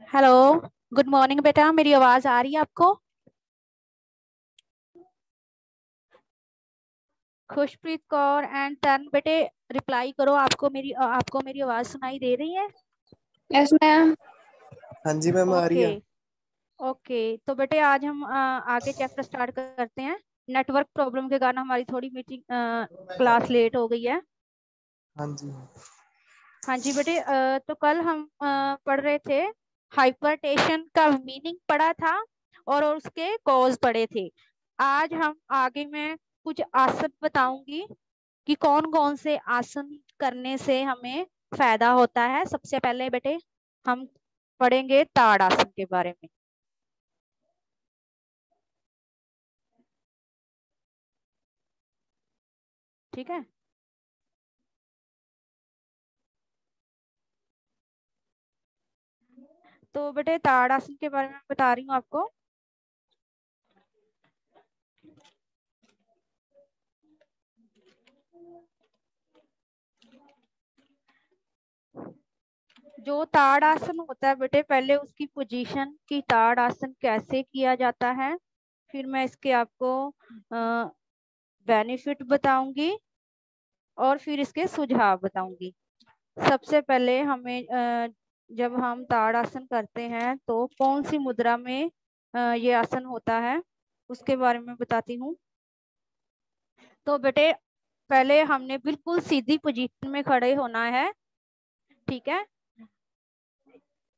Hello. Good morning बेटा, मेरी आवाज आ रही है आपको? खुशप्रीत कौर एंड तन बेटे, रिप्लाई करो। आपको मेरी आवाज सुनाई दे रही है? Yes ma'am. हाँ जी मैम, आ रही ओके। है। ओके, तो बेटे आज हम आगे चैप्टर स्टार्ट करते हैं। नेटवर्क प्रॉब्लम के कारण हमारी थोड़ी मीटिंग क्लास लेट हो गई है। हाँ जी। हाँ जी बेटे, तो कल हम पढ़ रहे थे, हाइपरटेंशन का मीनिंग पढ़ा था और उसके कॉज पढ़े थे। आज हम आगे में कुछ आसन बताऊंगी कि कौन कौन से आसन करने से हमें फायदा होता है। सबसे पहले बेटे हम पढ़ेंगे ताड़ आसन के बारे में। ठीक है। तो बेटे ताड़ आसन के बारे में बता रही हूँ आपको। जो ताड़ आसन होता है बेटे, पहले उसकी पोजीशन की ताड़ आसन कैसे किया जाता है, फिर मैं इसके आपको बेनिफिट बताऊंगी और फिर इसके सुझाव बताऊंगी। सबसे पहले हमें जब हम ताड़ आसन करते हैं तो कौन सी मुद्रा में ये आसन होता है उसके बारे में बताती हूँ। तो बेटे पहले हमने बिल्कुल सीधी पोजीशन में खड़े होना है। ठीक है।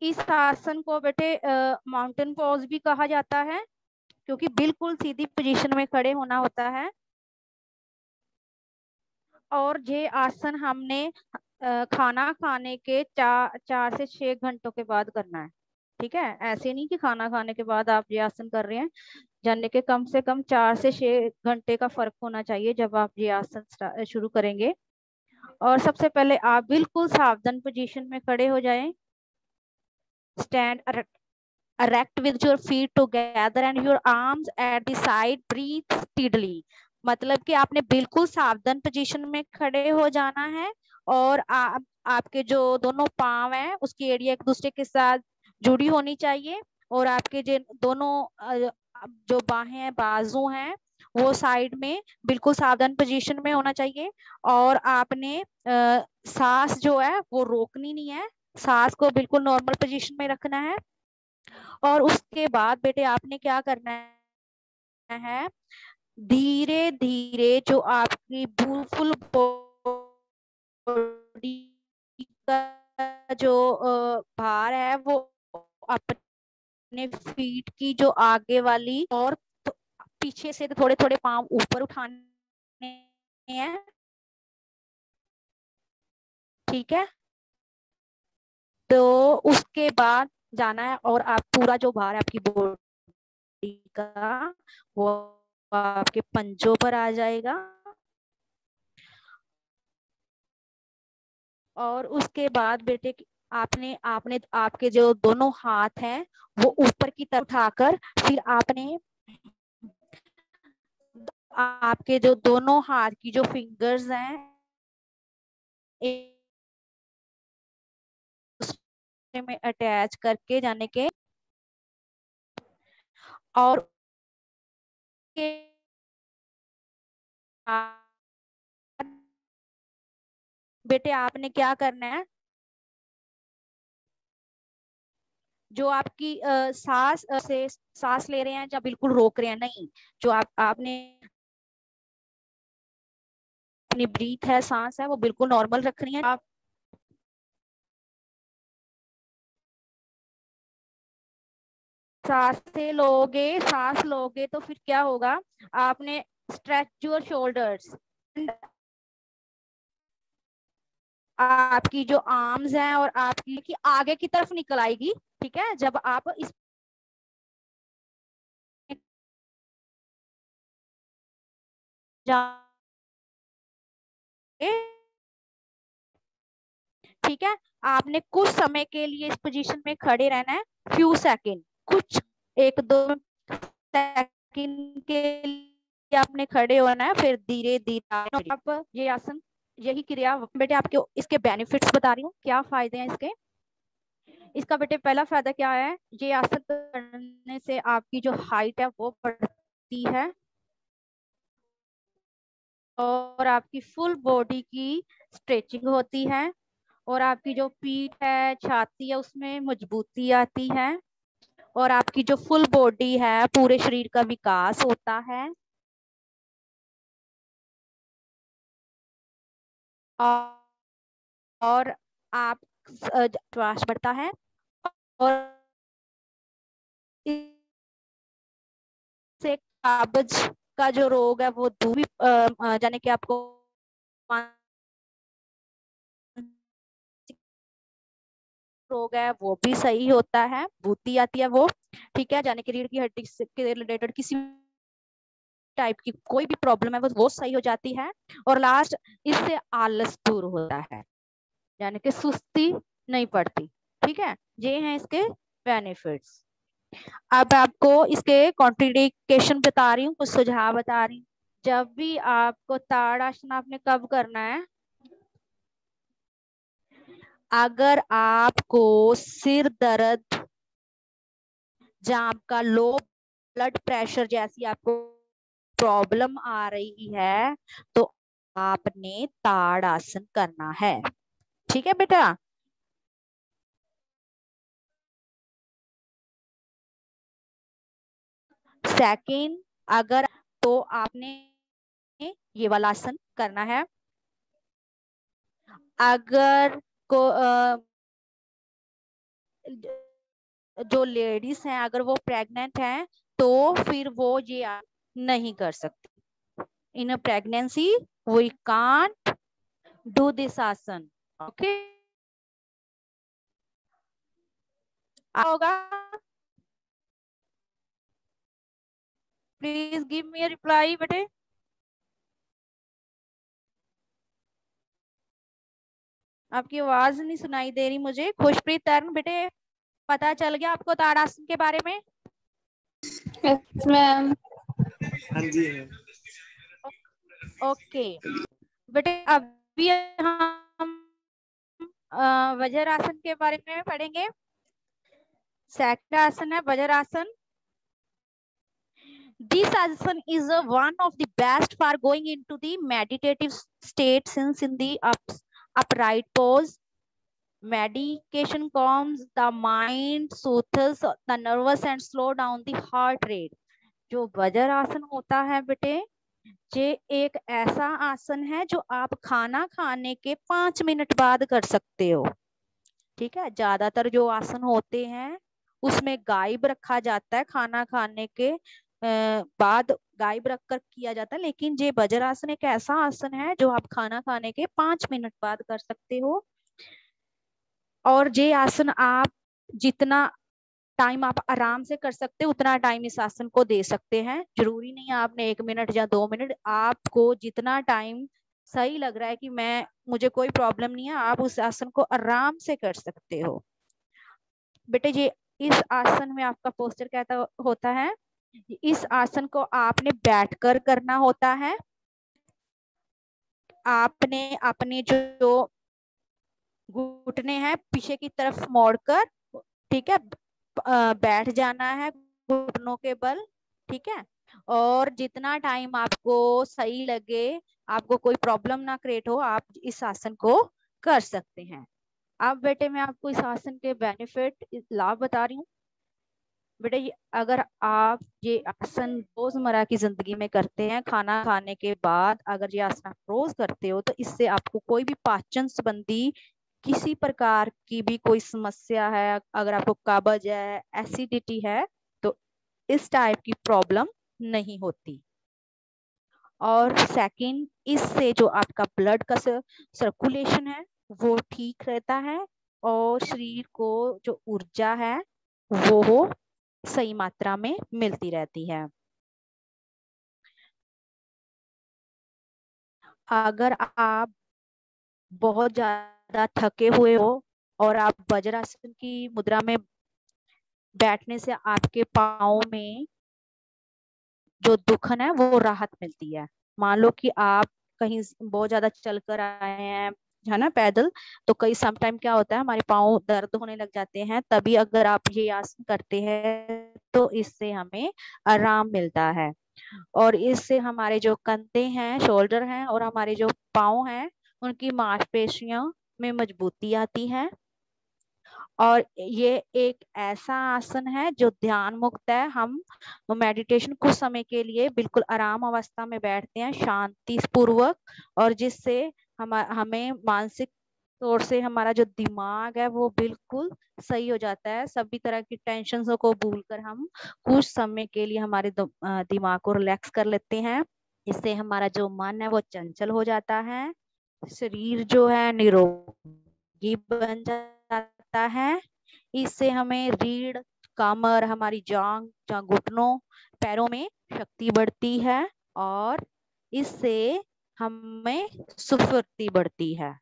इस आसन को बेटे माउंटेन पोज भी कहा जाता है, क्योंकि बिल्कुल सीधी पोजीशन में खड़े होना होता है। और ये आसन हमने खाना खाने के 4 से 6 घंटों के बाद करना है। ठीक है, ऐसे नहीं कि खाना खाने के बाद आप ये आसन कर रहे हैं। जानने के कम से कम 4 से 6 घंटे का फर्क होना चाहिए जब आप ये आसन शुरू करेंगे। और सबसे पहले आप बिल्कुल सावधान पोजीशन में खड़े हो जाएं। Stand erect with your feet together and your arms at the side, breathe steadily। मतलब कि आपने बिल्कुल सावधान पोजीशन में खड़े हो जाना है और आपके जो दोनों पांव हैं उसकी एरिया एक दूसरे के साथ जुड़ी होनी चाहिए। और आपके जो दोनों जो बाहें हैं, बाजू हैं, वो साइड में बिल्कुल सावधान पोजीशन में होना चाहिए। और आपने सांस जो है वो रोकनी नहीं है, सांस को बिल्कुल नॉर्मल पोजीशन में रखना है। और उसके बाद बेटे आपने क्या करना है, धीरे धीरे जो आपकी फुल बॉडी का जो भार है वो अपने फीट की जो आगे वाली और पीछे से थोड़े थोड़े पांव ऊपर उठाने हैं। ठीक है। तो उसके बाद जाना है और आप पूरा जो भार है आपकी बॉडी का वो आपके पंजों पर आ जाएगा। और उसके बाद बेटे आपने आपने आपके जो दोनों हाथ हैं वो ऊपर की तरफ उठाकर फिर आपने आपके जो दोनों हाथ की जो फिंगर्स हैं एक दूसरे में अटैच करके जाने के। और के बेटे आपने क्या करना है, जो आपकी सांस से सांस ले रहे हैं या बिल्कुल रोक रहे हैं, नहीं, जो आपने अपनी ब्रीथ है, सांस है, वो बिल्कुल नॉर्मल रखनी है। आप सांस लोगे तो फिर क्या होगा, आपने स्ट्रेच योर शोल्डर्स, आपकी जो आर्म्स हैं और आपकी की आगे की तरफ निकल आएगी। ठीक है, जब आप इस ठीक है, आपने कुछ समय के लिए इस पोजीशन में खड़े रहना है, फ्यू सेकंड, कुछ 1-2 सेकंड के लिए आपने खड़े होना है, फिर धीरे धीरे आप ये आसन, यही क्रिया बेटे आपके इसके बेनिफिट्स बता रही हूँ, क्या फायदे हैं इसके। इसका बेटे पहला फायदा क्या है, ये आसन करने से आपकी जो हाइट है वो बढ़ती है और आपकी फुल बॉडी की स्ट्रेचिंग होती है और आपकी जो पीठ है, छाती है, उसमें मजबूती आती है और आपकी जो फुल बॉडी है, पूरे शरीर का विकास होता है और आप श्वास बढ़ता है और इससे काब्ज का जो रोग है वो दूर जाने कि आपको रोग है वो भी सही होता है, बुद्धि आती है वो, ठीक है, जाने कि रीढ़ की हड्डी के रिलेटेड किसी टाइप की कोई भी प्रॉब्लम है वो सही हो जाती है। और लास्ट, इससे आलस दूर होता है, यानी कि सुस्ती नहीं पड़ती। ठीक है, ये हैं इसके बेनिफिट्स। अब आपको इसके कॉन्ट्रिंडिकेशन बता रही हूँ, कुछ सुझाव बता रही हूँ। जब भी आपको ताड़ासन आपने कब करना है, अगर आपको सिर दर्द, जाम का, लो ब्लड प्रेशर जैसी आपको प्रॉब्लम आ रही है तो आपने ताड़ासन करना है। ठीक है बेटा। सेकंड, अगर तो आपने ये वाला आसन करना है। अगर को जो लेडीज हैं अगर वो प्रेग्नेंट हैं तो फिर वो ये नहीं कर सकती। In pregnancy we can't do this asana. Okay, होगा? Please give me a reply बेटे। आपकी आवाज नहीं सुनाई दे रही मुझे। खुशप्रीत तरण बेटे, पता चल गया आपको ताड़ासन के बारे में? Yes ma'am. हाँ जी मैम। ओके बेटे, अभी हम वज्रासन के बारे में पढ़ेंगे। सेकंड आसन है vajrasana. This asana is one of the best for going into the meditative state, since in the upright pose, meditation calms the mind, soothes the nervous and slow down the heart rate. जो वज्रासन होता है बेटे, ये एक ऐसा आसन है जो आप खाना खाने के 5 मिनट बाद कर सकते हो। ठीक है, ज्यादातर जो आसन होते हैं उसमें गाइब रखा जाता है, खाना खाने के बाद गाइब रख कर किया जाता है, लेकिन ये वज्रासन एक ऐसा आसन है जो आप खाना खाने के 5 मिनट बाद कर सकते हो। और ये आसन आप जितना टाइम आप आराम से कर सकते हो उतना टाइम इस आसन को दे सकते हैं। जरूरी नहीं है आपने 1 मिनट या 2 मिनट, आपको जितना टाइम सही लग रहा है कि मुझे कोई प्रॉब्लम नहीं है, आप उस आसन को आराम से कर सकते हो। बेटे ये इस आसन में आपका पोस्चर कैसा होता है, इस आसन को आपने बैठकर करना होता है। आपने अपने जो घुटने हैं पीछे की तरफ मोड़कर, ठीक है, बैठ जाना है घुटनों के बल। ठीक है, और जितना टाइम आपको सही लगे, आपको कोई प्रॉब्लम ना क्रिएट हो, आप इस आसन को कर सकते हैं। अब बेटे मैं आपको इस आसन के बेनिफिट, लाभ बता रही हूँ। बेटे अगर आप ये आसन रोजमर्रा की जिंदगी में करते हैं, खाना खाने के बाद अगर ये आसन आप रोज करते हो तो इससे आपको कोई भी पाचन संबंधी किसी प्रकार की भी कोई समस्या है, अगर आपको कब्ज है, एसिडिटी है, तो इस टाइप की प्रॉब्लम नहीं होती। और सेकंड, इससे जो आपका ब्लड का सर्कुलेशन है वो ठीक रहता है और शरीर को जो ऊर्जा है वो सही मात्रा में मिलती रहती है। अगर आप बहुत ज्यादा थके हुए हो और आप वज्रासन की मुद्रा में बैठने से आपके पाँव में जो दुखन है वो राहत मिलती है। मान लो कि आप कहीं बहुत ज्यादा चल कर आए हैं है ना, पैदल, तो कई सम टाइम क्या होता है हमारे पाँव दर्द होने लग जाते हैं, तभी अगर आप ये आसन करते हैं तो इससे हमें आराम मिलता है। और इससे हमारे जो कंधे हैं, शोल्डर हैं, और हमारे जो पाँव हैं, उनकी मांसपेशियों में मजबूती आती है। और ये एक ऐसा आसन है जो ध्यान मुक्त है। हम मेडिटेशन कुछ समय के लिए बिल्कुल आराम अवस्था में बैठते हैं शांति पूर्वक, और जिससे हमें मानसिक तौर से हमारा जो दिमाग है वो बिल्कुल सही हो जाता है। सभी तरह की टेंशन को भूलकर हम कुछ समय के लिए हमारे दिमाग को रिलैक्स कर लेते हैं। इससे हमारा जो मन है वो चंचल हो जाता है, शरीर जो है निरोगी बन जाता है। इससे हमें रीढ़, कमर, हमारी जांग या घुटनों, पैरों में शक्ति बढ़ती है, और इससे हमें सुफुर्ती बढ़ती है।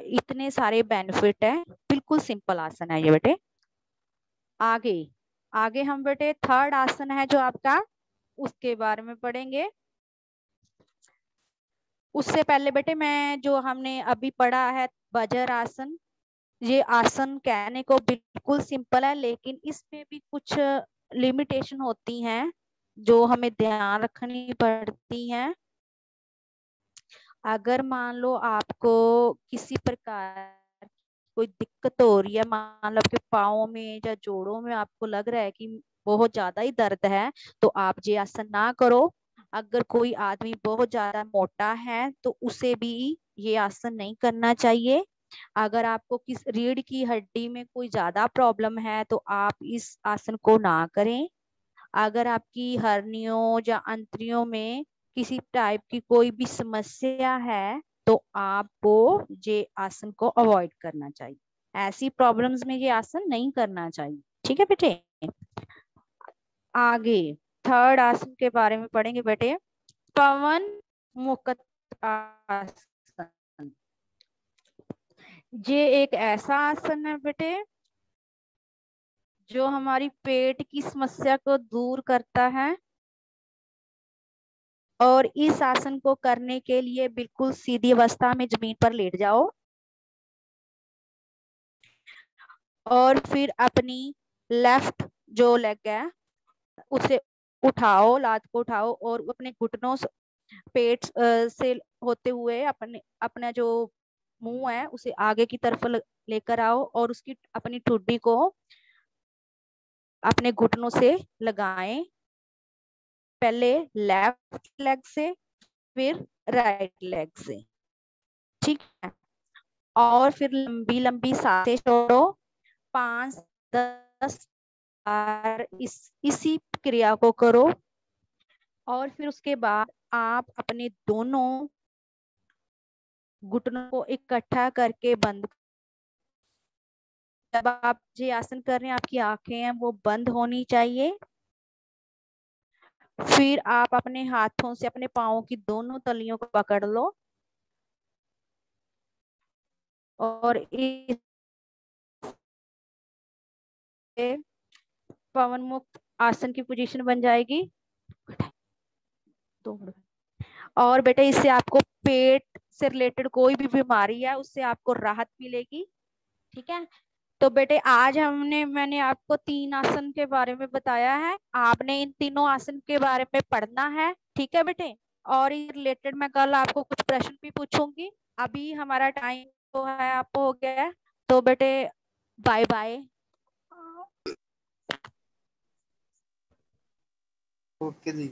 इतने सारे बेनिफिट है, बिल्कुल सिंपल आसन है ये बेटे। आगे आगे हम बेटे थर्ड आसन है जो आपका, उसके बारे में पढ़ेंगे। उससे पहले बेटे मैं जो हमने अभी पढ़ा है वज्र आसन, ये आसन कहने को बिल्कुल सिंपल है, लेकिन इसमें भी कुछ लिमिटेशन होती हैं जो हमें ध्यान रखनी पड़ती हैं। अगर मान लो आपको किसी प्रकार कोई दिक्कत हो रही है, मान लो आपके पाँव में या जोड़ों में आपको लग रहा है कि बहुत ज्यादा ही दर्द है, तो आप ये आसन ना करो। अगर कोई आदमी बहुत ज्यादा मोटा है तो उसे भी ये आसन नहीं करना चाहिए। अगर आपको किस रीढ़ की हड्डी में कोई ज्यादा प्रॉब्लम है तो आप इस आसन को ना करें। अगर आपकी हर्नियों या अंत्रियों में किसी टाइप की कोई भी समस्या है तो आपको ये आसन को अवॉइड करना चाहिए। ऐसी प्रॉब्लम्स में ये आसन नहीं करना चाहिए, ठीक है बेटे। आगे थर्ड आसन के बारे में पढ़ेंगे बेटे, पवन मुक्त आसन। ये एक ऐसा आसन है बेटे जो हमारी पेट की समस्या को दूर करता है। और इस आसन को करने के लिए बिल्कुल सीधी अवस्था में जमीन पर लेट जाओ, और फिर अपनी लेफ्ट जो लेग है उसे उठाओ, लात को उठाओ, और अपने घुटनों से पेट से होते हुए अपने अपना जो मुंह है उसे आगे की तरफ लेकर आओ, और उसकी अपनी ठुड्डी को अपने घुटनों से लगाएं। पहले लेफ्ट लेग से, फिर राइट लेग से, ठीक है। और फिर लंबी लंबी सांसें छोड़ो, 5-10 बार इसी क्रिया को करो। और फिर उसके बाद आप अपने दोनों घुटनों को इकट्ठा करके बंद, जब आप ये आसन कर रहे हैं आपकी आंखें हैं वो बंद होनी चाहिए। फिर आप अपने हाथों से अपने पाँवों की दोनों तलियों को पकड़ लो, और इस पवन मुक्त आसन की पोजीशन बन जाएगी। और बेटा इससे आपको पेट से रिलेटेड कोई भी बीमारी है उससे आपको राहत मिलेगी, ठीक है। तो बेटे आज मैंने आपको 3 आसन के बारे में बताया है, आपने इन तीनों आसन के बारे में पढ़ना है, ठीक है बेटे। और ये रिलेटेड मैं कल आपको कुछ प्रश्न भी पूछूंगी। अभी हमारा टाइम तो है आपको हो गया है, तो बेटे बाय बाय। ओके जी।